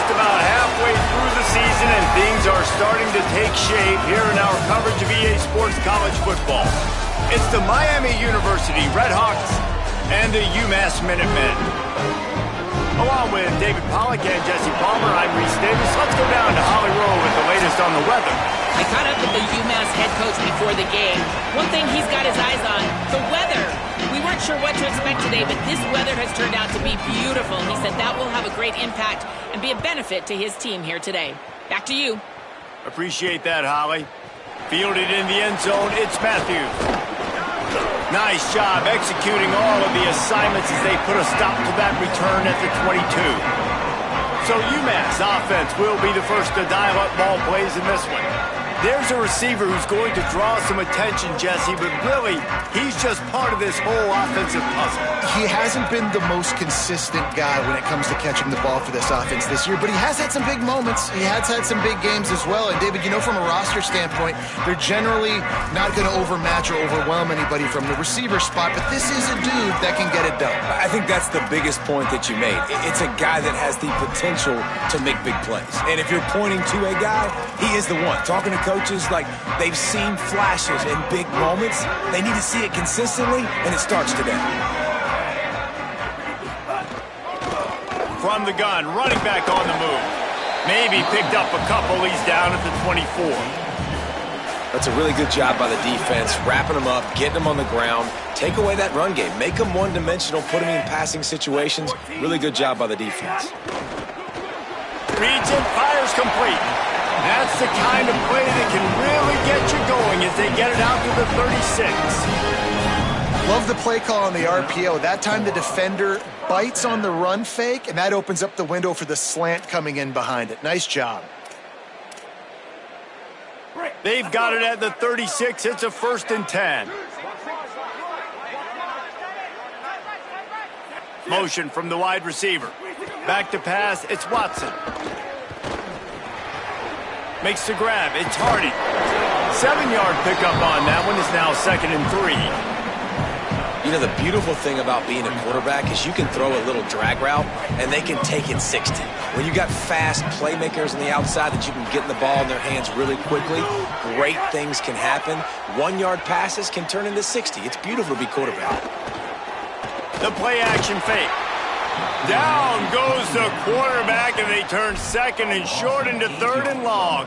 just about halfway through the season, and things are starting to take shape here in our coverage of EA Sports College Football. It's the Miami University Redhawks and the Umass Minutemen. Along with David Pollack and Jesse Palmer, I'm Reese Davis. Let's go down to Holly Rowe with the latest on the weather. I caught up with the UMass head coach before the game. One thing he's got his eyes on, the weather. We weren't sure what to expect today, but this weather has turned out to be beautiful. He said that will have a great impact and be a benefit to his team here today. Back to you. Appreciate that, Holly. Fielded in the end zone, it's Matthews. Nice job executing all of the assignments as they put a stop to that return at the 22. So UMass offense will be the first to dial up ball plays in this one. There's a receiver who's going to draw some attention, Jesse, but really, he's just part of this whole offensive puzzle. He hasn't been the most consistent guy when it comes to catching the ball for this offense this year, but he has had some big moments. He has had some big games as well. And, David, you know, from a roster standpoint, they're generally not going to overmatch or overwhelm anybody from the receiver spot, but this is a dude that can get it done. I think that's the biggest point that you made. It's a guy that has the potential to make big plays. And if you're pointing to a guy, he is the one. Talking to coaches, like, they've seen flashes in big moments. They need to see it consistently, and it starts today. From the gun, running back on the move. Maybe picked up a couple. He's down at the 24. That's a really good job by the defense, wrapping them up, getting them on the ground, take away that run game, make them one-dimensional, put them in passing situations. Really good job by the defense. Reads it, fires complete. That's the kind of play that can really get you going as they get it out to the 36. Love the play call on the RPO. That time the defender bites on the run fake, and that opens up the window for the slant coming in behind it. Nice job. They've got it at the 36. It's a 1st and 10. Motion from the wide receiver. Back to pass, it's Watson. Makes the grab, it's Hardy. 7-yard pickup on that one. Is now 2nd and 3. You know, the beautiful thing about being a quarterback is you can throw a little drag route, and they can take it 60. When you got fast playmakers on the outside that you can get the ball in their hands really quickly, great things can happen. 1-yard passes can turn into 60. It's beautiful to be quarterback. The play-action fake. Down goes the quarterback, and they turn 2nd and short into 3rd and long.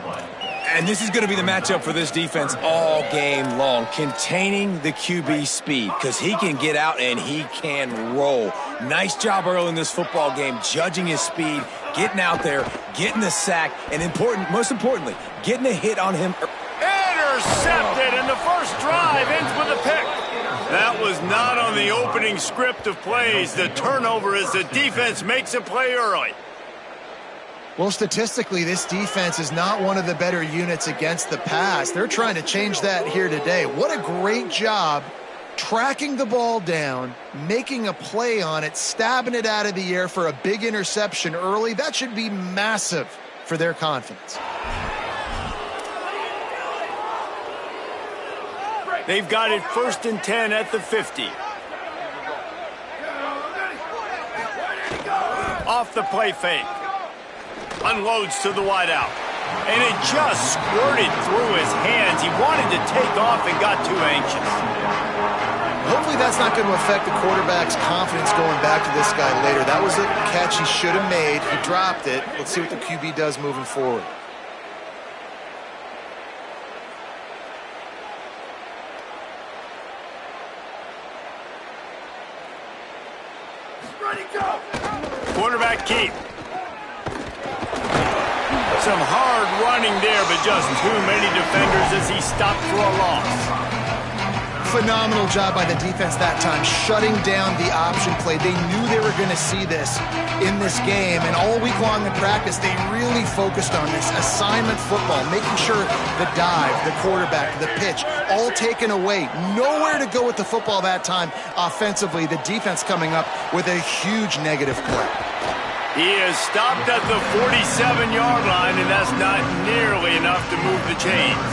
And this is going to be the matchup for this defense all game long, containing the QB speed, because he can get out and he can roll. Nice job early in this football game, judging his speed, getting out there, getting the sack, and most importantly, getting a hit on him. Intercepted, and the first drive ends with a pick. That was not on the opening script of plays. The turnover as the defense makes a play early. Well, statistically, this defense is not one of the better units against the pass. They're trying to change that here today. What a great job tracking the ball down, making a play on it, stabbing it out of the air for a big interception early. That should be massive for their confidence. They've got it 1st and 10 at the 50. Off the play fake. Unloads to the wideout. And it just squirted through his hands. He wanted to take off and got too anxious. Hopefully that's not going to affect the quarterback's confidence going back to this guy later. That was a catch he should have made. He dropped it. Let's see what the QB does moving forward. Quarterback keep. Some hard running there, but just too many defenders as he stopped for a loss. Phenomenal job by the defense that time, shutting down the option play. They knew they were going to see this in this game, and all week long in practice, they really focused on this assignment football, making sure the dive, the quarterback, the pitch, all taken away. Nowhere to go with the football that time offensively. The defense coming up with a huge negative play. He is stopped at the 47-yard line, and that's not nearly enough to move the chains.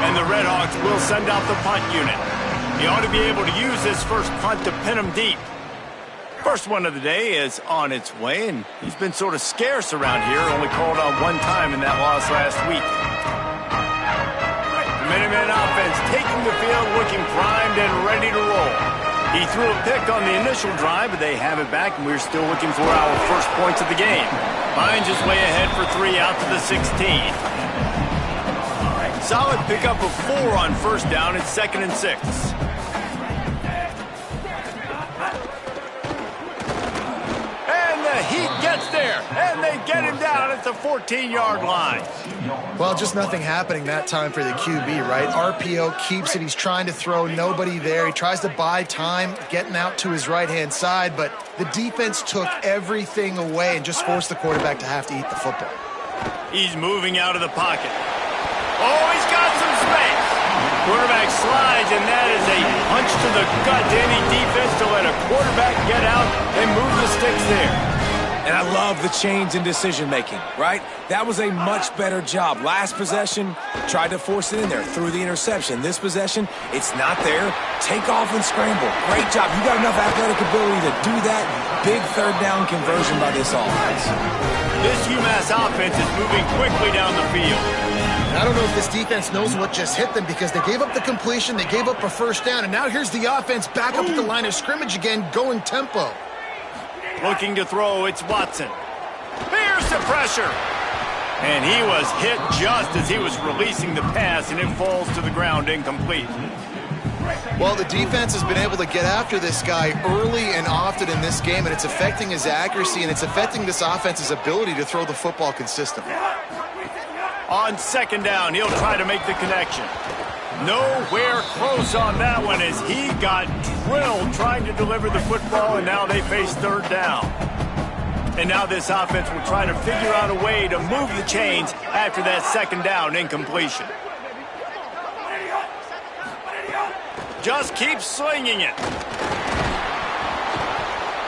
And the Redhawks will send out the punt unit. He ought to be able to use this first punt to pin him deep. First one of the day is on its way, and he's been sort of scarce around here, only called on one time in that loss last week. The Minuteman offense taking the field, looking primed and ready to roll. He threw a pick on the initial drive, but they have it back, and we're still looking for our first points of the game. Finds his way ahead for 3 out to the 16. Solid pickup of 4 on first down. It's 2nd and 6. He gets there, and they get him down at the 14-yard line. Well, just nothing happening that time for the QB, right? RPO keeps it. He's trying to throw, nobody there. He tries to buy time, getting out to his right-hand side, but the defense took everything away and just forced the quarterback to have to eat the football. He's moving out of the pocket. Oh, he's got some space. Quarterback slides, and that is a punch to the gut to any defense to let a quarterback get out and move the sticks there. And I love the change in decision-making, right? That was a much better job. Last possession, tried to force it in there, threw the interception. This possession, it's not there. Take off and scramble. Great job. You got enough athletic ability to do that. Big third down conversion by this offense. This UMass offense is moving quickly down the field. I don't know if this defense knows what just hit them because they gave up the completion, they gave up a first down, and now here's the offense back up at the line of scrimmage again, going tempo. Looking to throw, it's Watson. Fierce the pressure. And he was hit just as he was releasing the pass, and it falls to the ground incomplete. Well, the defense has been able to get after this guy early and often in this game, and it's affecting his accuracy, and it's affecting this offense's ability to throw the football consistently. On 2nd down, he'll try to make the connection. Nowhere close on that one as he got drilled trying to deliver the football, and now they face 3rd down. And now this offense will try to figure out a way to move the chains after that 2nd down incompletion. Just keep slinging it.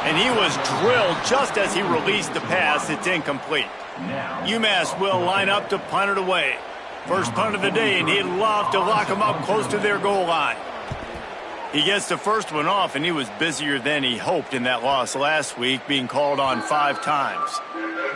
And he was drilled just as he released the pass. It's incomplete. UMass will line up to punt it away. First punt of the day, and he'd love to lock them up close to their goal line. He gets the first one off, and he was busier than he hoped in that loss last week, being called on 5 times.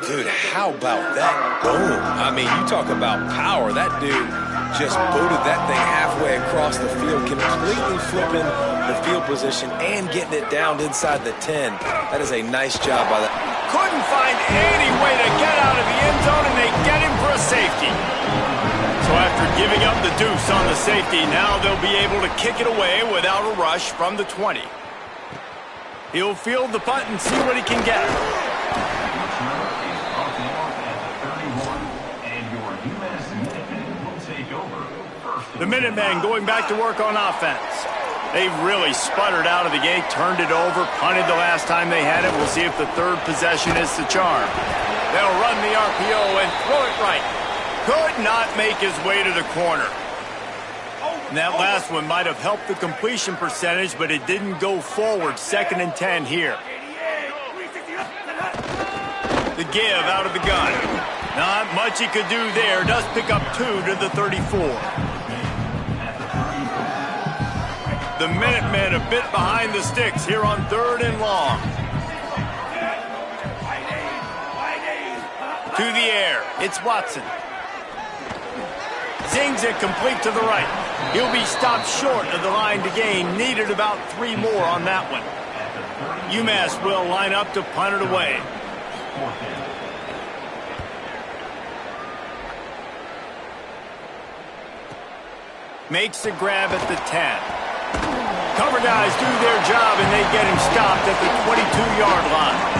Dude, how about that boom? I mean, you talk about power. That dude just booted that thing halfway across the field, completely flipping the field position and getting it down inside the 10. That is a nice job by that. Couldn't find any way to get out of the end zone, and they get him for a safety. So after giving up the deuce on the safety, now they'll be able to kick it away without a rush from the 20. He'll field the punt and see what he can get. The Minutemen going back to work on offense. They really sputtered out of the gate, turned it over, punted the last time they had it. We'll see if the 3rd possession is the charm. They'll run the RPO and throw it right. Could not make his way to the corner. And that last one might have helped the completion percentage, but it didn't go forward. 2nd and 10 here. The give out of the gun. Not much he could do there. Does pick up 2 to the 34. The Minutemen a bit behind the sticks here on 3rd and long. To the air. It's Watson. Zings it complete to the right. He'll be stopped short of the line to gain. Needed about 3 more on that one. UMass will line up to punt it away. Makes the grab at the 10. Cover guys do their job, and they get him stopped at the 22-yard line.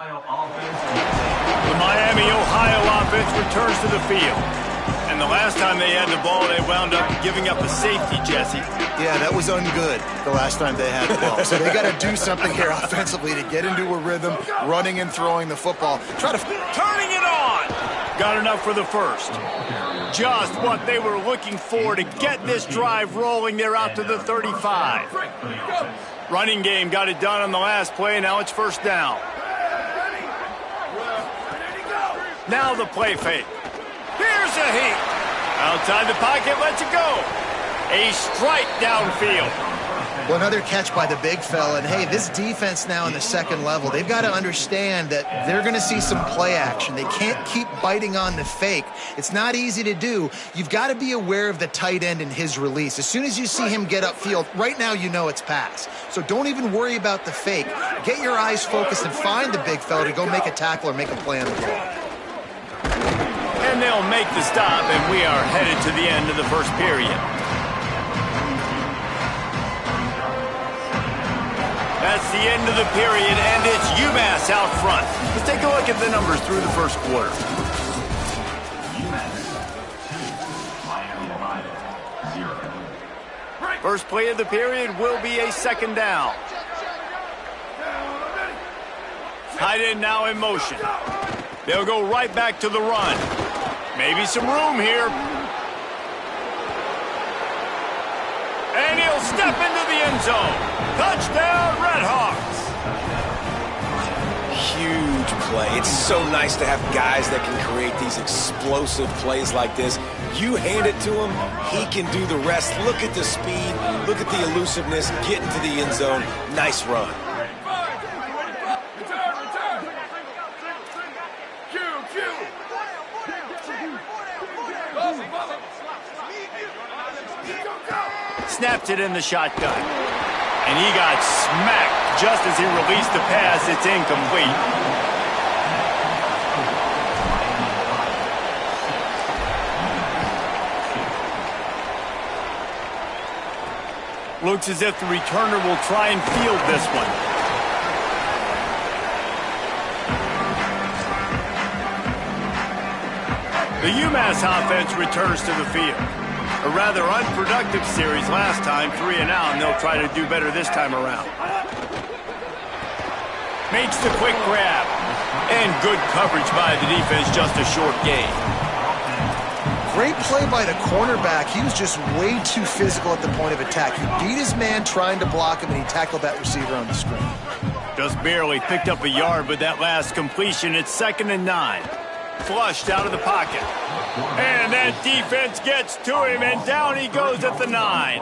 The Miami, Ohio offense returns to the field. And the last time they had the ball, they wound up giving up a safety, Jesse. Yeah, that was ungood the last time they had the ball. So they got to do something here offensively to get into a rhythm, running and throwing the football. Turning it on! Got enough for the first. Just what they were looking for to get this drive rolling. They're out to the 35. Running game got it done on the last play. Now it's first down. Now the play fake. Here's a heat. Outside the pocket, lets it go. A strike downfield. Well, another catch by the big fella. And, hey, this defense now in the second level, they've got to understand that they're going to see some play action. They can't keep biting on the fake. It's not easy to do. You've got to be aware of the tight end and his release. As soon as you see him get upfield, right now you know it's pass. So don't even worry about the fake. Get your eyes focused and find the big fella to go make a tackle or make a play on the ball. And they'll make the stop, and we are headed to the end of the first period. That's the end of the period, and it's Umass out front. Let's take a look at the numbers through the first quarter. First play of the period will be a second down. Tight end now in motion. They'll go right back to the run. Maybe some room here. And he'll step into the end zone. Touchdown, Redhawks. Huge play. It's so nice to have guys that can create these explosive plays like this. You hand it to him, he can do the rest. Look at the speed. Look at the elusiveness. Get into the end zone. Nice run. Snapped it in the shotgun. And he got smacked just as he released the pass. It's incomplete. Looks as if the returner will try and field this one. The Umass offense returns to the field. A rather unproductive series last time, 3 and out, and they'll try to do better this time around. Makes the quick grab. And good coverage by the defense, just a short gain. Great play by the cornerback. He was just way too physical at the point of attack. He beat his man trying to block him, and he tackled that receiver on the screen. Just barely picked up a yard with that last completion. It's 2nd and 9. Flushed out of the pocket. And that defense gets to him, and down he goes at the 9.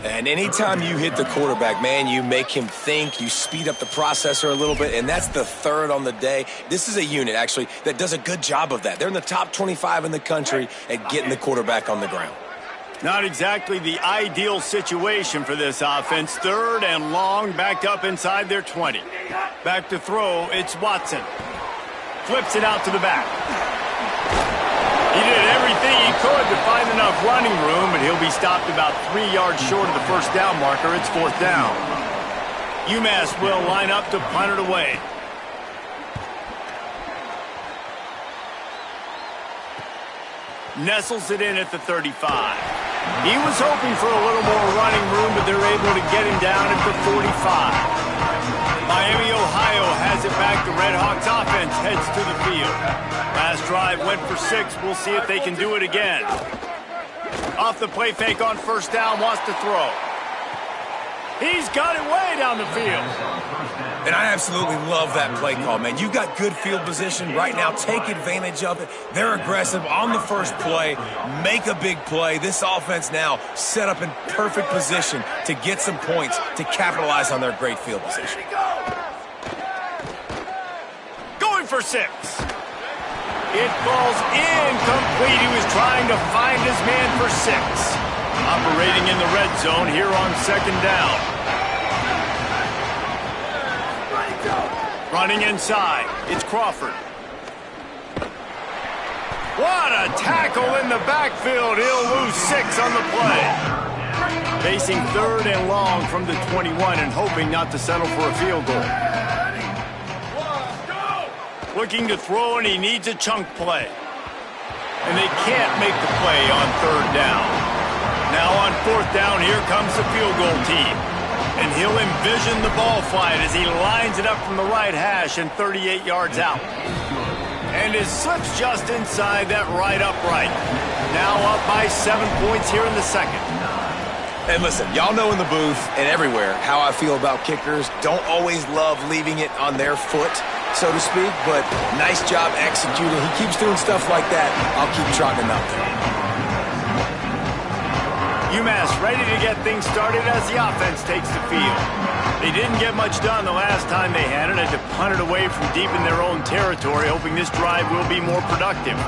And anytime you hit the quarterback, man, you make him think, you speed up the processor a little bit, and that's the 3rd on the day. This is a unit, actually, that does a good job of that. They're in the top 25 in the country at getting the quarterback on the ground. Not exactly the ideal situation for this offense. 3rd and long, backed up inside their 20. Back to throw, it's Watson. Flips it out to the back. He did everything he could to find enough running room, but he'll be stopped about 3 yards short of the first down marker. It's 4th down. Umass will line up to punt it away. Nestles it in at the 35. He was hoping for a little more running room, but they're able to get him down at the 45. Miami, Ohio has it back. The Redhawks offense heads to the field. Last drive went for 6. We'll see if they can do it again. Off the play fake on first down, wants to throw. He's got it way down the field. And I absolutely love that play call, man. You've got good field position right now. Take advantage of it. They're aggressive on the first play. Make a big play. This offense now set up in perfect position to get some points to capitalize on their great field position. Going for 6. It falls incomplete. He was trying to find his man for 6. Operating in the red zone here on 2nd down. Running inside, it's Crawford. What a tackle in the backfield. He'll lose 6 on the play. Facing 3rd and long from the 21 and hoping not to settle for a field goal. Looking to throw, and he needs a chunk play. And they can't make the play on third down. Now on fourth down, here comes the field goal team. And he'll envision the ball flight as he lines it up from the right hash and 38 yards out. And it slips just inside that right upright. Now up by 7 points here in the second. And listen, y'all know in the booth and everywhere how I feel about kickers. Don't always love leaving it on their foot, so to speak, but nice job executing. He keeps doing stuff like that. I'll keep trotting him out there. Umass ready to get things started as the offense takes the field. They didn't get much done the last time they had it. Had to punt it away from deep in their own territory, hoping this drive will be more productive.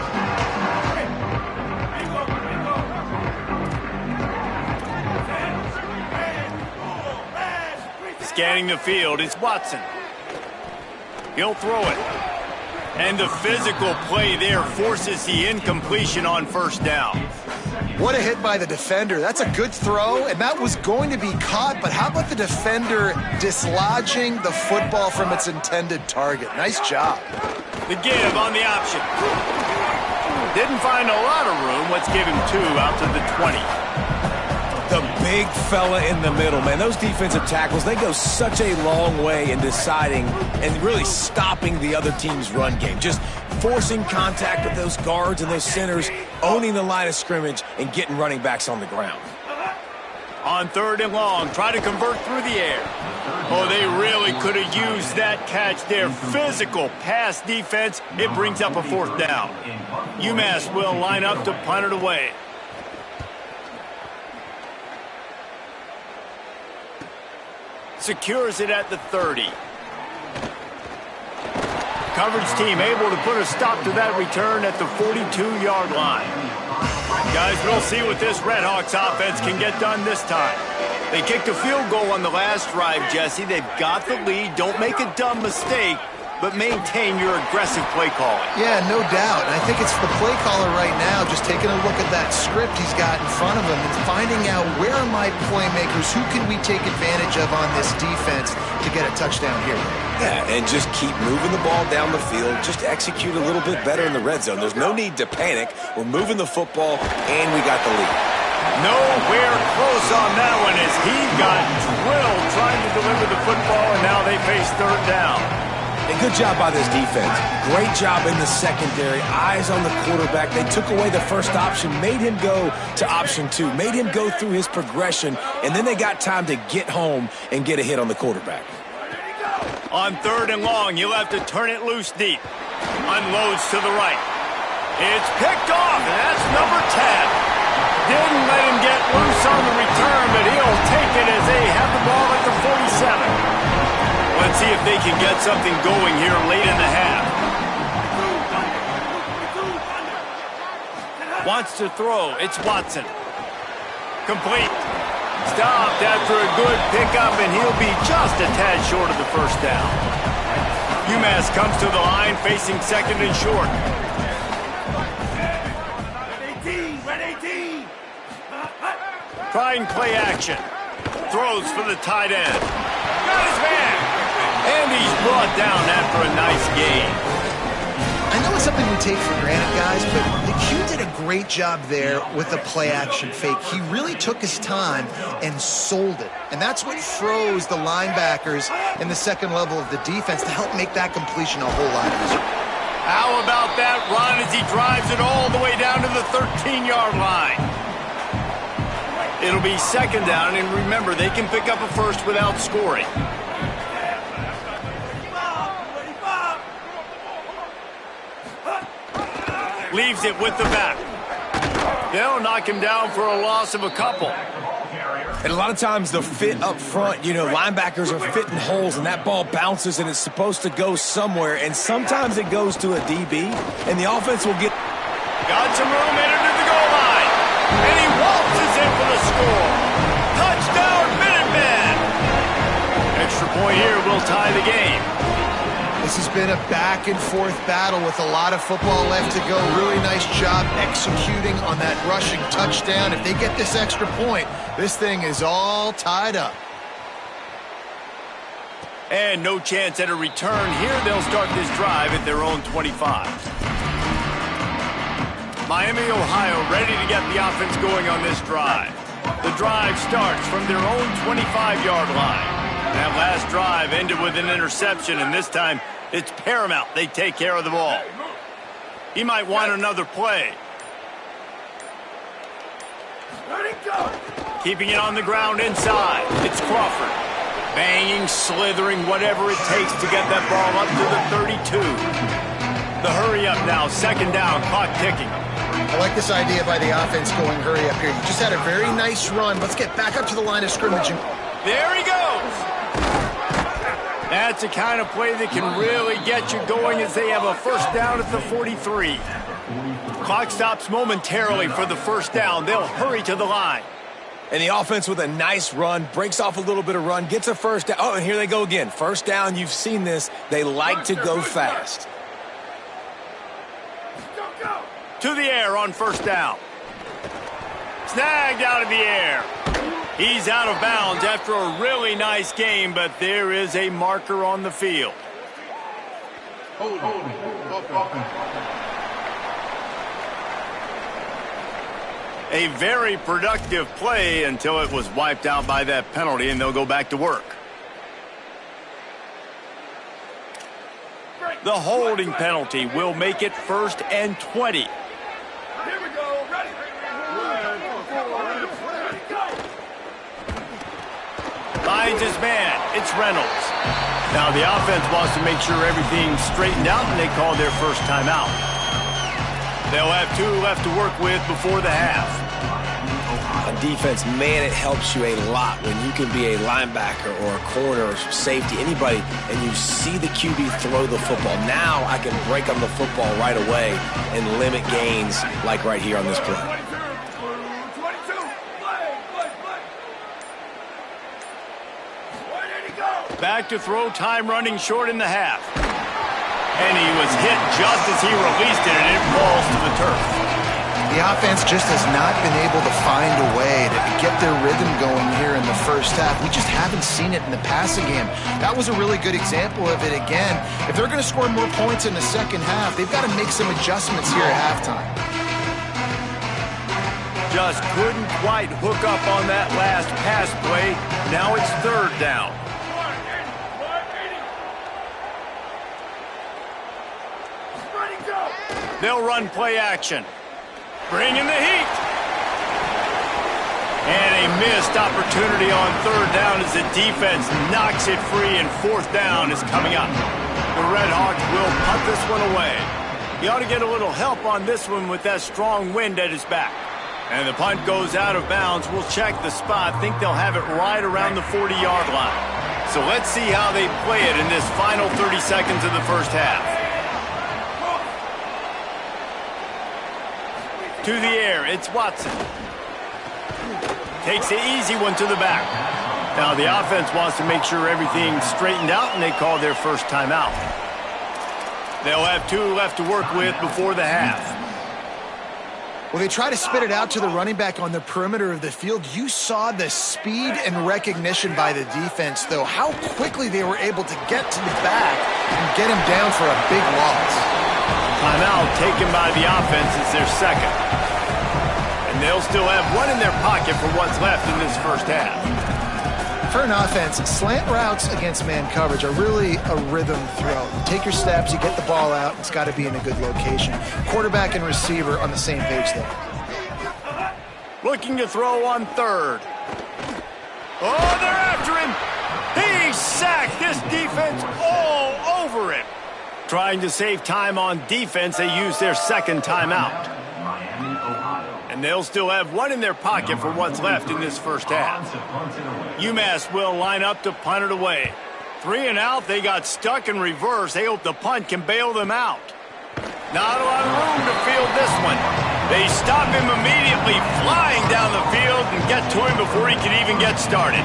Scanning the field, it's Watson. He'll throw it. And the physical play there forces the incompletion on first down. What a hit by the defender. That's a good throw, and that was going to be caught, but how about the defender dislodging the football from its intended target? Nice job. The give on the option. Didn't find a lot of room. Let's give him 2 out to the 20. The big fella in the middle, man. Those defensive tackles, they go such a long way in deciding and really stopping the other team's run game. Just forcing contact with those guards and those centers, owning the line of scrimmage, and getting running backs on the ground. On third and long, try to convert through the air. Oh, they really could have used that catch there. Physical pass defense. It brings up a fourth down. Umass will line up to punt it away. Secures it at the 30. Coverage team able to put a stop to that return at the 42-yard line. Guys, we'll see what this Redhawks offense can get done this time. They kicked a field goal on the last drive, Jesse. They've got the lead. Don't make a dumb mistake, but maintain your aggressive play calling. Yeah, no doubt. And I think it's the play caller right now just taking a look at that script he's got in front of him and finding out where are my playmakers, who can we take advantage of on this defense to get a touchdown here. Yeah, and just keep moving the ball down the field. Just execute a little bit better in the red zone. There's no need to panic. We're moving the football, and we got the lead. Nowhere close on that one as he got drilled trying to deliver the football, and now they face third down. And good job by this defense. Great job in the secondary. Eyes on the quarterback. They took away the first option, made him go to option 2, made him go through his progression, and then they got time to get home and get a hit on the quarterback. On third and long, you'll have to turn it loose deep. Unloads to the right. It's picked off, and that's number 10. Didn't let him get loose on the return, but he'll take it as they have the ball at the 47. Let's see if they can get something going here late in the half. Wants to throw. It's Watson. Complete. Stopped after a good pickup, and he'll be just a tad short of the first down. Umass comes to the line, facing second and short. Try and play action. Throws for the tight end. Got his man. And he's brought down after a nice gain. I know it's something we take for granted, guys, but the Q did a great job there with the play-action fake. He really took his time and sold it. And that's what froze the linebackers in the second level of the defense to help make that completion a whole lot easier. How about that run as he drives it all the way down to the 13-yard line? It'll be second down, and remember, they can pick up a first without scoring. Leaves it with the back. They'll knock him down for a loss of a couple. And a lot of times the fit up front, you know, linebackers are fitting holes, and that ball bounces, and it's supposed to go somewhere, and sometimes it goes to a DB, and the offense will get... Got some room in under the goal line. And he waltzes in for the score. Touchdown, Minutemen! Extra point here will tie the game. This has been a back-and-forth battle with a lot of football left to go. Really nice job executing on that rushing touchdown. If they get this extra point, this thing is all tied up. And no chance at a return here. They'll start this drive at their own 25. Miami, Ohio, ready to get the offense going on this drive. The drive starts from their own 25-yard line. That last drive ended with an interception, and this time it's paramount they take care of the ball. He might want another play. Keeping it on the ground inside. It's Crawford. Banging, slithering, whatever it takes to get that ball up to the 32. The hurry up now, second down, clock ticking. I like this idea by the offense going hurry up here. You just had a very nice run. Let's get back up to the line of scrimmage. There he goes. That's the kind of play that can really get you going as they have a first down at the 43. Clock stops momentarily for the first down. They'll hurry to the line. And the offense with a nice run, breaks off a little bit of run, gets a first down. Oh, and here they go again. First down, you've seen this. They like to go fast. To the air on first down. Snagged out of the air. He's out of bounds after a really nice game, but there is a marker on the field. A very productive play until it was wiped out by that penalty, and they'll go back to work. The holding penalty will make it 1st and 20. Finds his man. It's Reynolds. Now the offense wants to make sure everything's straightened out, and they call their first timeout. They'll have 2 left to work with before the half. On defense, man, it helps you a lot when you can be a linebacker or a corner or safety, anybody, and you see the QB throw the football. Now I can break on the football right away and limit gains like right here on this play. Back to throw, time running short in the half. And he was hit just as he released it, and it falls to the turf. The offense just has not been able to find a way to get their rhythm going here in the first half. We just haven't seen it in the passing game. That was a really good example of it again. If they're going to score more points in the second half, they've got to make some adjustments here at halftime. Just couldn't quite hook up on that last pass play. Now it's 3rd down. They'll run play action. Bringing the heat. And a missed opportunity on 3rd down as the defense knocks it free, and 4th down is coming up. The Red Hawks will punt this one away. He ought to get a little help on this one with that strong wind at his back. And the punt goes out of bounds. We'll check the spot. Think they'll have it right around the 40-yard line. So let's see how they play it in this final 30 seconds of the first half. To the air, it's Watson. Takes the easy one to the back. Now the offense wants to make sure everything's straightened out, and they call their first timeout. They'll have 2 left to work with before the half. Well, they try to spit it out to the running back on the perimeter of the field. You saw the speed and recognition by the defense, though, how quickly they were able to get to the back and get him down for a big loss. Timeout taken by the offense is their second. And they'll still have 1 in their pocket for what's left in this first half. For an offense, slant routes against man coverage are really a rhythm throw. You take your steps, you get the ball out, it's got to be in a good location. Quarterback and receiver on the same page there. Looking to throw on 3rd. Oh, they're after him. He's sacked. This defense all over him. Trying to save time on defense, they use their second timeout. And they'll still have 1 in their pocket for what's left in this first half. Umass will line up to punt it away. 3 and out, they got stuck in reverse. They hope the punt can bail them out. Not a lot of room to field this one. They stop him immediately, flying down the field, and get to him before he can even get started.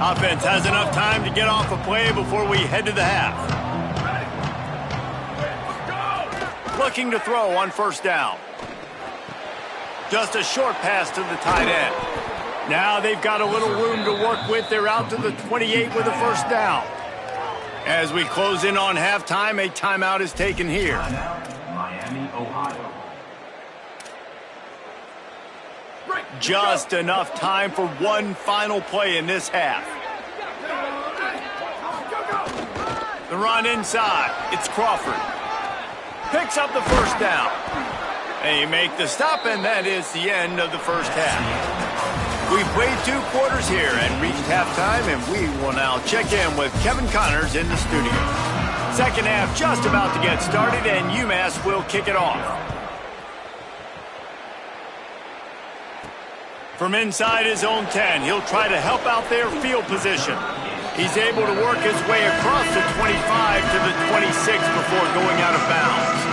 Offense has enough time to get off a play before we head to the half. Looking to throw on first down. Just a short pass to the tight end. Now they've got a little room to work with. They're out to the 28 with a first down. As we close in on halftime, a timeout is taken here. Miami, Ohio. Just enough time for one final play in this half. The run inside. It's Crawford. Picks up the first down. They make the stop, and that is the end of the first half. We've played 2 quarters here and reached halftime, and we will now check in with Kevin Connors in the studio. Second half just about to get started, and Umass will kick it off. From inside his own 10, he'll try to help out their field position. He's able to work his way across the 25 to the 26 before going out of bounds.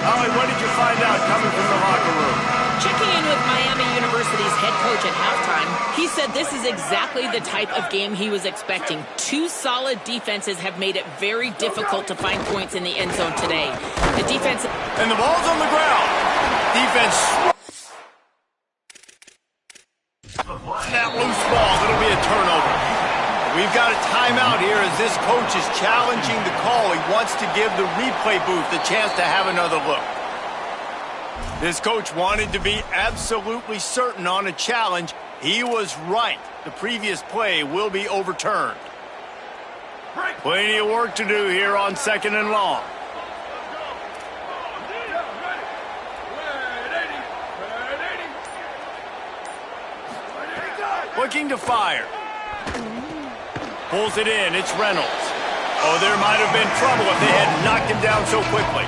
Holly, what did you find out coming from the locker room? Checking in with Miami University's head coach at halftime, he said this is exactly the type of game he was expecting. 2 solid defenses have made it very difficult to find points in the end zone today. The defense... And the ball's on the ground. Defense... That loose ball, it'll be a turnover. We've got a timeout here as this coach is challenging the call. He wants to give the replay booth the chance to have another look. This coach wanted to be absolutely certain on a challenge. He was right. The previous play will be overturned. Plenty of work to do here on 2nd and long. Looking to fire. Pulls it in. It's Reynolds. Oh, there might have been trouble if they hadn't knocked him down so quickly.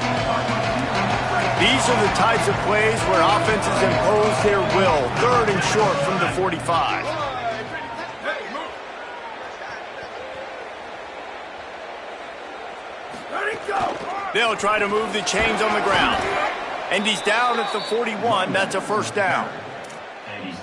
These are the types of plays where offenses impose their will. 3rd and short from the 45. They'll try to move the chains on the ground. And he's down at the 41. That's a first down.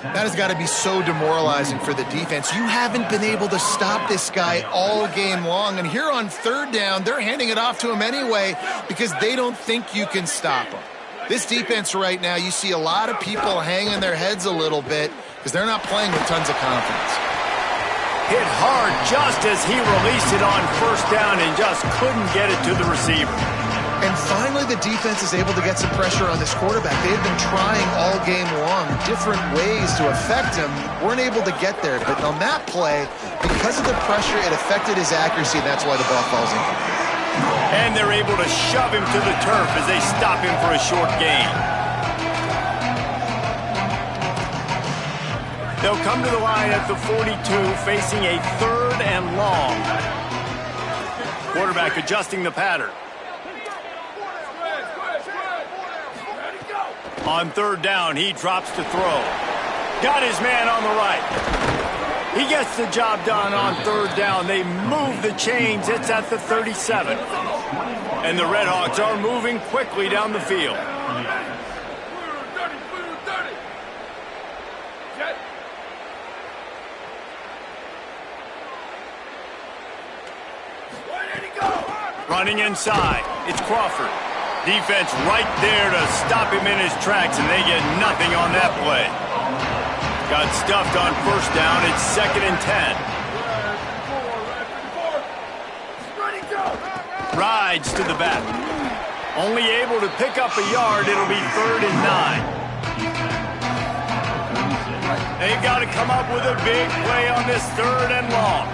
That has got to be so demoralizing for the defense. You haven't been able to stop this guy all game long. And here on 3rd down, they're handing it off to him anyway because they don't think you can stop him. This defense right now, you see a lot of people hanging their heads a little bit because they're not playing with tons of confidence. Hit hard just as he released it on first down and just couldn't get it to the receiver. And finally, the defense is able to get some pressure on this quarterback. They've been trying all game long different ways to affect him. Weren't able to get there. But on that play, because of the pressure, it affected his accuracy, and that's why the ball falls in. And they're able to shove him to the turf as they stop him for a short gain. They'll come to the line at the 42, facing a 3rd and long. Quarterback adjusting the pattern. On 3rd down, he drops to throw. Got his man on the right. He gets the job done on 3rd down. They move the chains. It's at the 37. And the Redhawks are moving quickly down the field. Running inside, it's Crawford. Defense right there to stop him in his tracks, and they get nothing on that play. Got stuffed on first down. It's 2nd and 10. Rides to the back. Only able to pick up a yard. It'll be 3rd and 9. They've got to come up with a big play on this 3rd and long.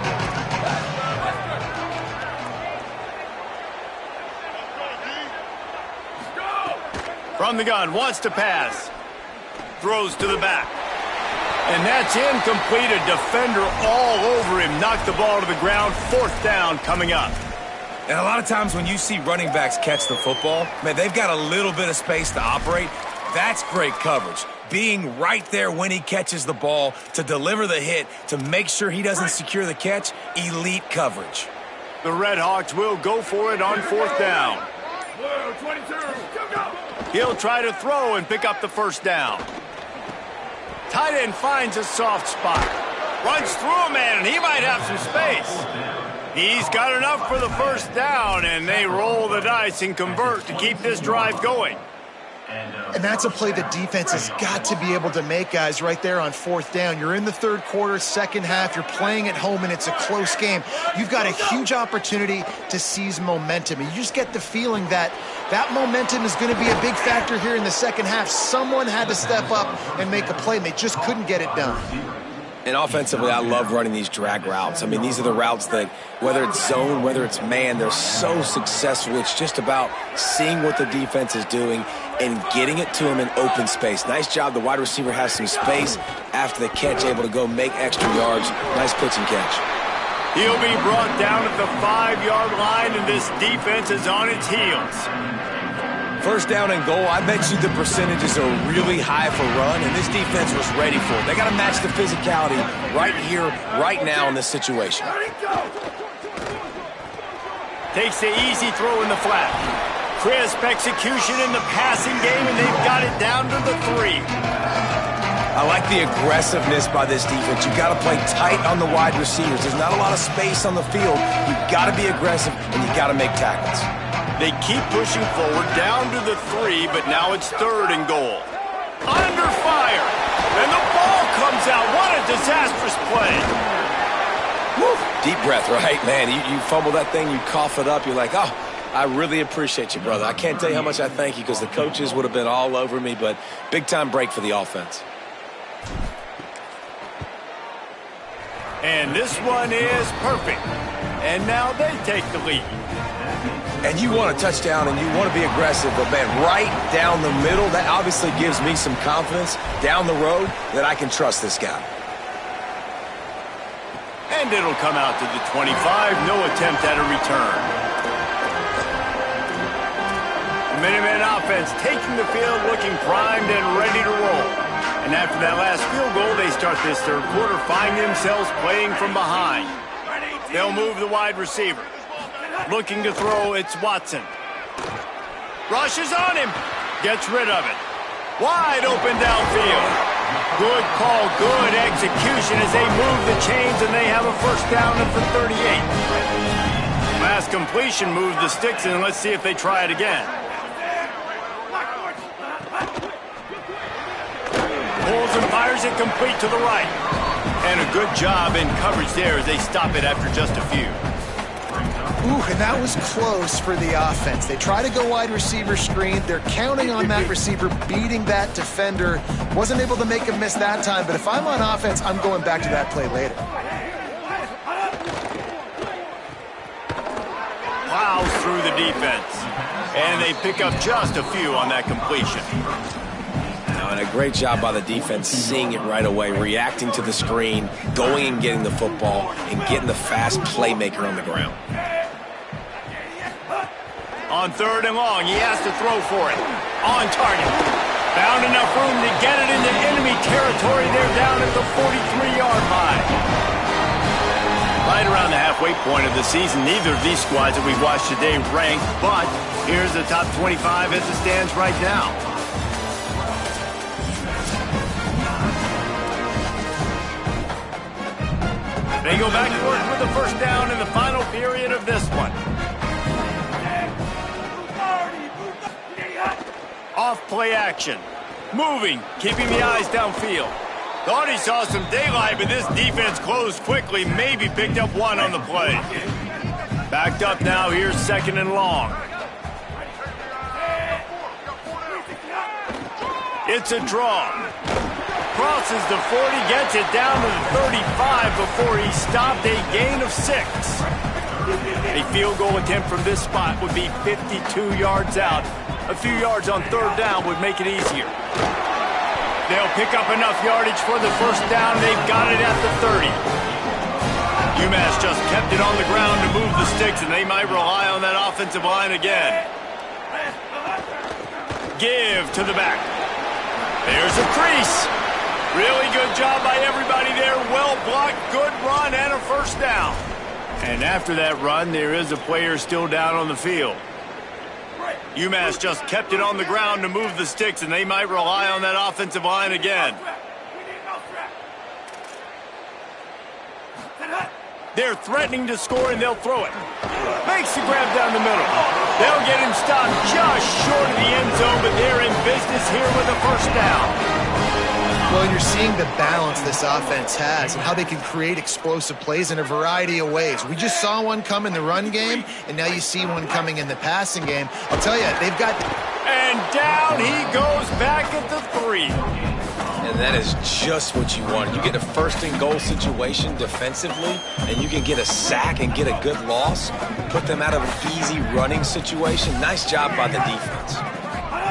From the gun, wants to pass. Throws to the back. And that's incomplete. A defender all over him. Knocked the ball to the ground. 4th down coming up. And a lot of times when you see running backs catch the football, man, they've got a little bit of space to operate. That's great coverage. Being right there when he catches the ball to deliver the hit, to make sure he doesn't secure the catch, elite coverage. The Redhawks will go for it on 4th down. He'll try to throw and pick up the first down. Tight end finds a soft spot. Runs through a man, and he might have some space. He's got enough for the first down, and they roll the dice and convert to keep this drive going. And that's a play the defense has got to be able to make, guys, right there on 4th down. You're in the 3rd quarter, 2nd half. You're playing at home, and it's a close game. You've got a huge opportunity to seize momentum. And you just get the feeling that that momentum is going to be a big factor here in the 2nd half. Someone had to step up and make a play, and they just couldn't get it done. And offensively, I love running these drag routes. I mean, these are the routes that, whether it's zone, whether it's man, they're so successful. It's just about seeing what the defense is doing and getting it to him in open space. Nice job. The wide receiver has some space after the catch, able to go make extra yards. Nice pitch and catch. He'll be brought down at the 5-yard line, and this defense is on its heels. 1st down and goal, I bet you the percentages are really high for run, and this defense was ready for it. They got to match the physicality right here, right now in this situation. Takes the easy throw in the flat. Crisp execution in the passing game, and they've got it down to the 3. I like the aggressiveness by this defense. You've got to play tight on the wide receivers. There's not a lot of space on the field. You've got to be aggressive, and you've got to make tackles. They keep pushing forward down to the 3, but now it's 3rd and goal. Under fire, and the ball comes out. What a disastrous play. Woo. Deep breath, right? Man, you fumble that thing, you cough it up, you're like, oh, I really appreciate you, brother. I can't tell you how much I thank you because the coaches would have been all over me, but big-time break for the offense. And this one is perfect. And now they take the lead. And you want a touchdown and you want to be aggressive, but, man, right down the middle, that obviously gives me some confidence down the road that I can trust this guy. And it'll come out to the 25. No attempt at a return. The Minutemen offense taking the field, looking primed and ready to roll. And after that last field goal, they start this 3rd quarter, find themselves playing from behind. They'll move the wide receiver. Looking to throw, it's Watson. Rushes on him. Gets rid of it. Wide open downfield. Good call, good execution as they move the chains, and they have a 1st down at the 38. Last completion moved the sticks, and let's see if they try it again. Pulls and fires it complete to the right. And a good job in coverage there as they stop it after just a few. Ooh, and that was close for the offense. They try to go wide receiver screen. They're counting on that receiver beating that defender. Wasn't able to make him miss that time, but if I'm on offense, I'm going back to that play later. Plows through the defense. And they pick up just a few on that completion. And a great job by the defense seeing it right away, reacting to the screen, going and getting the football, and getting the fast playmaker on the ground. On 3rd and long, he has to throw for it. On target. Found enough room to get it into enemy territory. They're down at the 43-yard line. Right around the halfway point of the season, neither of these squads that we've watched today ranked, but here's the top 25 as it stands right now. They go back to work with the 1st down in the final period of this one. Off play action. Moving, keeping the eyes downfield. Thought he saw some daylight, but this defense closed quickly. Maybe picked up one on the play. Backed up now. Here's 2nd and long. It's a draw. Crosses the 40, gets it down to the 35 before he stopped. A gain of 6. A field goal attempt from this spot would be 52 yards out. A few yards on 3rd down would make it easier. They'll pick up enough yardage for the 1st down. They've got it at the 30. Umass just kept it on the ground to move the sticks, and they might rely on that offensive line again. Give to the back. There's a crease. Really good job by everybody there. Well blocked, good run, and a 1st down. And after that run, there is a player still down on the field. Umass just kept it on the ground to move the sticks, and they might rely on that offensive line again. They're threatening to score, and they'll throw it. Makes the grab down the middle. They'll get him stopped just short of the end zone, but they're in business here with a first down. Well, you're seeing the balance this offense has and how they can create explosive plays in a variety of ways. We just saw one come in the run game, and now you see one coming in the passing game. I'll tell you, they've got... And down he goes back at the 3. And that is just what you want. You get a first-and-goal situation defensively, and you can get a sack and get a good loss, put them out of an easy running situation. Nice job by the defense.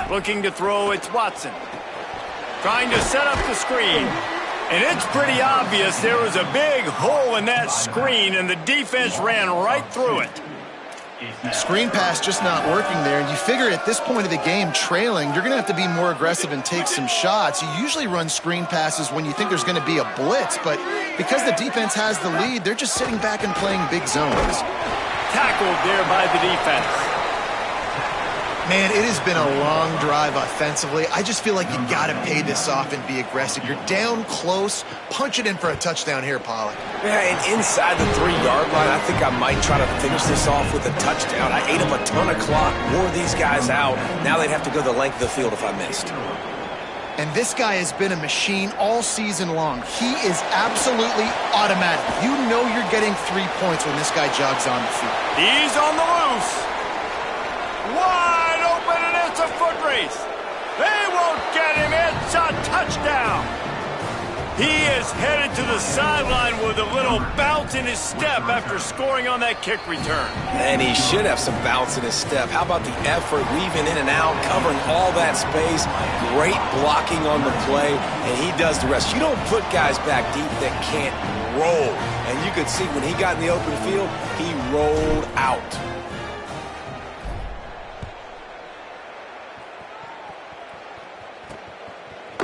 Looking to throw, it's Watson. Trying to set up the screen. And it's pretty obvious there was a big hole in that screen, and the defense ran right through it. Screen pass just not working there, and you figure at this point of the game, trailing, you're going to have to be more aggressive and take some shots. You usually run screen passes when you think there's going to be a blitz, but because the defense has the lead, they're just sitting back and playing big zones. Tackled there by the defense. Man, it has been a long drive offensively. I just feel like you got to pay this off and be aggressive. You're down close. Punch it in for a touchdown here, Pollock. Yeah, and inside the 3-yard line, I think I might try to finish this off with a touchdown. I ate up a ton of clock, wore these guys out. Now they'd have to go the length of the field if I missed. And this guy has been a machine all season long. He is absolutely automatic. You know you're getting 3 points when this guy jogs on the field. He's on the loose. Wide open, and it's a foot race. They won't get him. It's a touchdown. He is headed to the sideline with a little bounce in his step after scoring on that kick return. And he should have some bounce in his step. How about the effort, weaving in and out, covering all that space, great blocking on the play, and he does the rest. You don't put guys back deep that can't roll. And you could see when he got in the open field, he rolled out.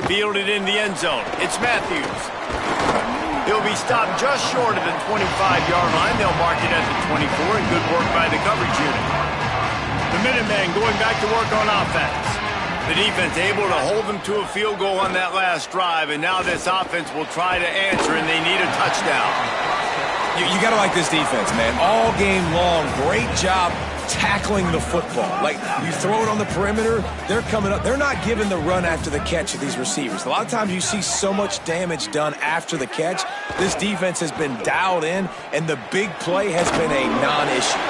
Fielded in the end zone. It's Matthews. He'll be stopped just short of the 25-yard line. They'll mark it at the 24, and good work by the coverage unit. The Minutemen going back to work on offense. The defense able to hold them to a field goal on that last drive, and now this offense will try to answer, and they need a touchdown. You got to like this defense, man. All game long, great job tackling the football. Like, you throw it on the perimeter, they're coming up. They're not giving the run after the catch of these receivers. A lot of times you see so much damage done after the catch. This defense has been dialed in, and the big play has been a non-issue.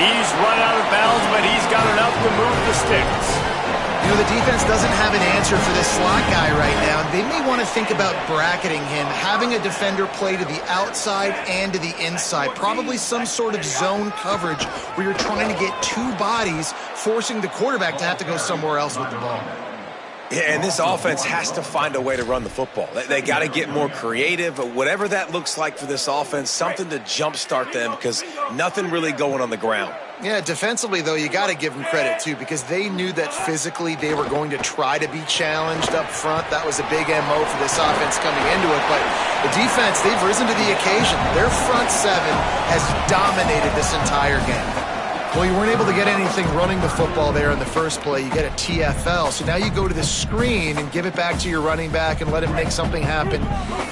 He's run out of bounds, but he's got enough to move the sticks. You know, the defense doesn't have an answer for this slot guy right now. They may want to think about bracketing him, having a defender play to the outside and to the inside. Probably some sort of zone coverage where you're trying to get 2 bodies, forcing the quarterback to have to go somewhere else with the ball. Yeah, and this offense has to find a way to run the football. They got to get more creative, whatever that looks like for this offense, something to jumpstart them because nothing really going on the ground. Yeah, defensively, though, you got to give them credit, too, because they knew that physically they were going to try to be challenged up front. That was a big MO for this offense coming into it. But the defense, they've risen to the occasion. Their front 7 has dominated this entire game. Well, you weren't able to get anything running the football there in the first play. You get a TFL. So now you go to the screen and give it back to your running back and let him make something happen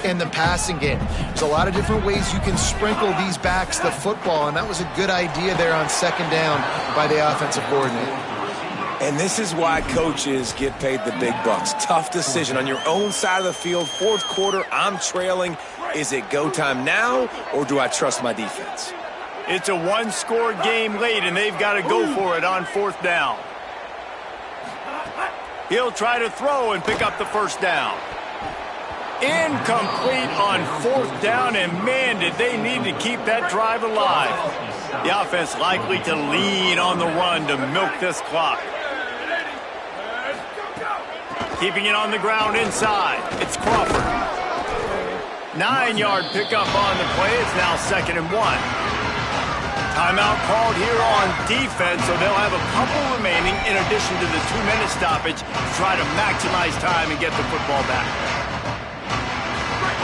in the passing game. There's a lot of different ways you can sprinkle these backs the football, and that was a good idea there on second down by the offensive coordinator. And this is why coaches get paid the big bucks. Tough decision on your own side of the field. Fourth quarter, I'm trailing. Is it go time now, or do I trust my defense? It's a one-score game late, and they've got to go for it on fourth down. He'll try to throw and pick up the first down. Incomplete on fourth down, and man, did they need to keep that drive alive. The offense likely to lean on the run to milk this clock. Keeping it on the ground inside. It's Crawford. 9-yard pickup on the play. It's now 2nd and 1. Timeout called here on defense, so they'll have a couple remaining in addition to the 2-minute stoppage to try to maximize time and get the football back.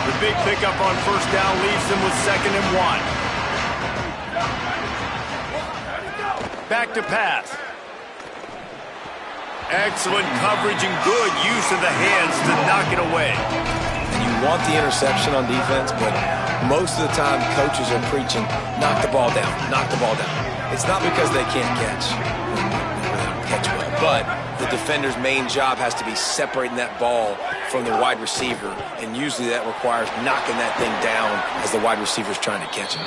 The big pickup on first down leaves them with 2nd and 1. Back to pass. Excellent coverage and good use of the hands to knock it away. You want the interception on defense, but most of the time coaches are preaching, knock the ball down, knock the ball down. It's not because they can't catch. They don't catch well, but the defender's main job has to be separating that ball from the wide receiver, and usually that requires knocking that thing down as the wide receiver's trying to catch it.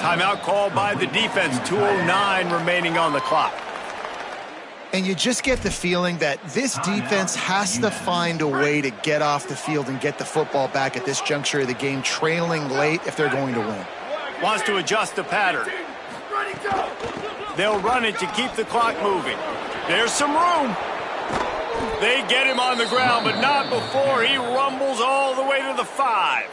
Timeout called by the defense, 2:09 remaining on the clock. And you just get the feeling that this defense has to find a way to get off the field and get the football back at this juncture of the game, trailing late if they're going to win. Wants to adjust the pattern. They'll run it to keep the clock moving. There's some room. They get him on the ground, but not before he rumbles all the way to the 5.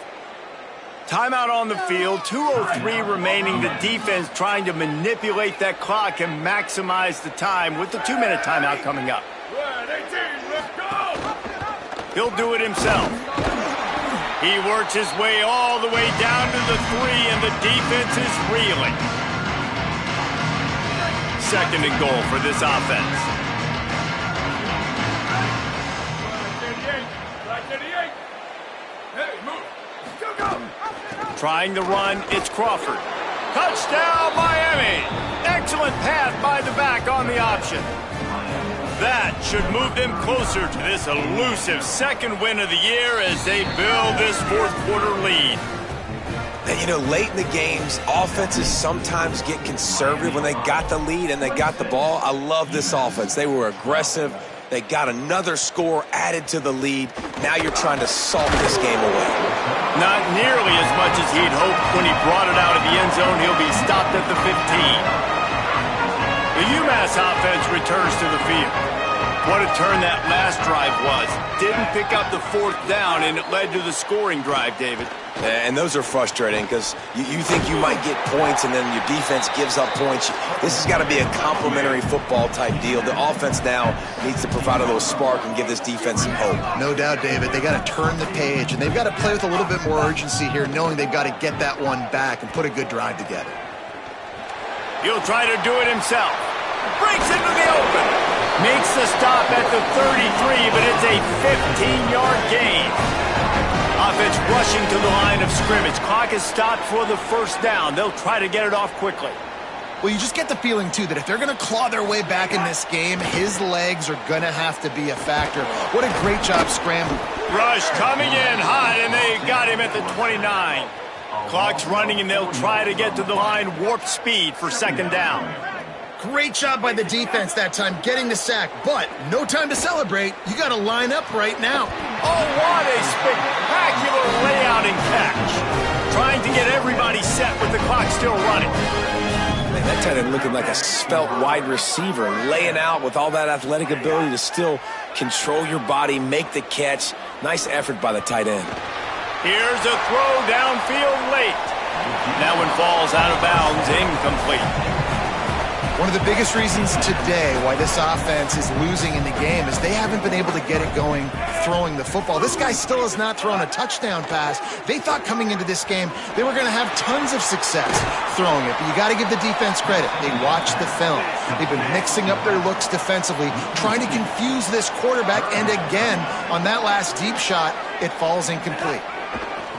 Timeout on the field, 2:03 remaining. The defense trying to manipulate that clock and maximize the time with the 2-minute timeout coming up. He'll do it himself. He works his way all the way down to the 3, and the defense is reeling. 2nd and goal for this offense. Trying to run, it's Crawford. Touchdown, Miami! Excellent pass by the back on the option. That should move them closer to this elusive 2nd win of the year as they build this 4th quarter lead. And, you know, late in the games, offenses sometimes get conservative when they got the lead and they got the ball. I love this offense. They were aggressive. They got another score added to the lead. Now you're trying to salt this game away. Not nearly as much as he'd hoped when he brought it out of the end zone. He'll be stopped at the 15. The Umass offense returns to the field. What a turn that last drive was. Didn't pick up the 4th down, and it led to the scoring drive, David. And those are frustrating because you think you might get points and then your defense gives up points. This has got to be a complementary football type deal. The offense now needs to provide a little spark and give this defense some hope. No doubt, David. They got to turn the page, and they've got to play with a little bit more urgency here, knowing they've got to get that one back and put a good drive together. He'll try to do it himself. Breaks into the open. Makes the stop at the 33, but it's a 15-yard gain. Offense rushing to the line of scrimmage. Clock is stopped for the 1st down. They'll try to get it off quickly. Well, you just get the feeling, too, that if they're going to claw their way back in this game, his legs are going to have to be a factor. What a great job scrambling. Rush coming in hot, and they got him at the 29. Clock's running, and they'll try to get to the line warp speed for 2nd down. Great job by the defense that time, getting the sack, but no time to celebrate. You got to line up right now. Oh, what a spectacular layout and catch. Trying to get everybody set with the clock still running. Man, that tight end looking like a svelte wide receiver, laying out with all that athletic ability to still control your body, make the catch. Nice effort by the tight end. Here's a throw downfield late. That one falls out of bounds, incomplete. One of the biggest reasons today why this offense is losing in the game is they haven't been able to get it going throwing the football. This guy still has not thrown a touchdown pass. They thought coming into this game they were going to have tons of success throwing it, but you got to give the defense credit. They watched the film. They've been mixing up their looks defensively, trying to confuse this quarterback, and again, on that last deep shot, it falls incomplete.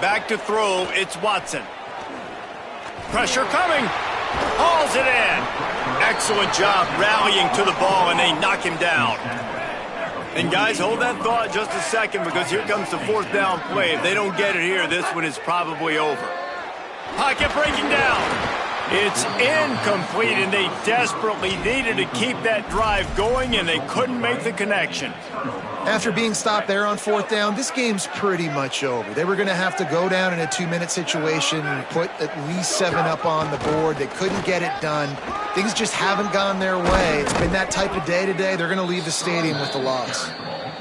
Back to throw, it's Watson. Pressure coming. Hauls it in. Excellent job rallying to the ball, and they knock him down. And guys, hold that thought just a second, because here comes the 4th down play. If they don't get it here, this one is probably over. Pocket breaking down. It's incomplete, and they desperately needed to keep that drive going, and they couldn't make the connection. After being stopped there on 4th down, this game's pretty much over. They were going to have to go down in a 2-minute situation and put at least 7 up on the board. They couldn't get it done. Things just haven't gone their way. It's been that type of day today. They're going to leave the stadium with the loss.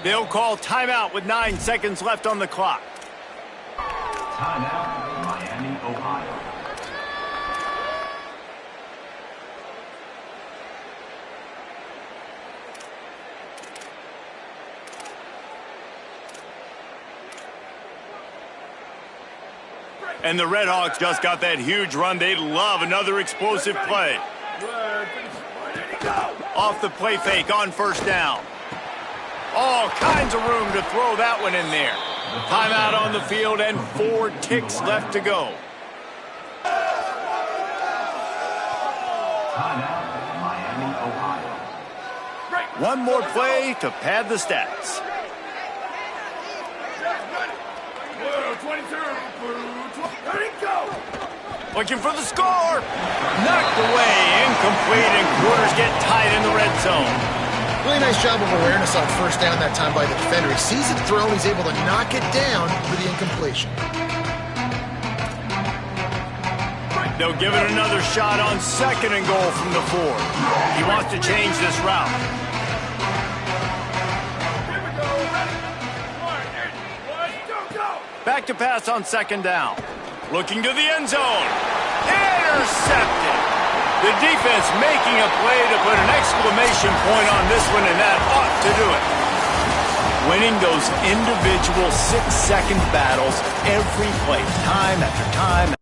They'll call timeout with 9 seconds left on the clock. Timeout, Miami, Ohio. And the Red Hawks just got that huge run. They'd love another explosive play. Off the play fake on 1st down. All kinds of room to throw that one in there. Timeout on the field and 4 ticks left to go. Timeout, Miami, Ohio. One more play to pad the stats. Looking for the score. Knocked away, incomplete, and quarters get tight in the red zone. Really nice job of awareness on first down that time by the defender. He sees it thrown, he's able to knock it down for the incompletion. They'll give it another shot on second and goal from the 4. He wants to change this route. Back to pass on second down. Looking to the end zone. Intercepted. The defense making a play to put an exclamation point on this one, and that ought to do it. Winning those individual 6-second battles every play, time after time.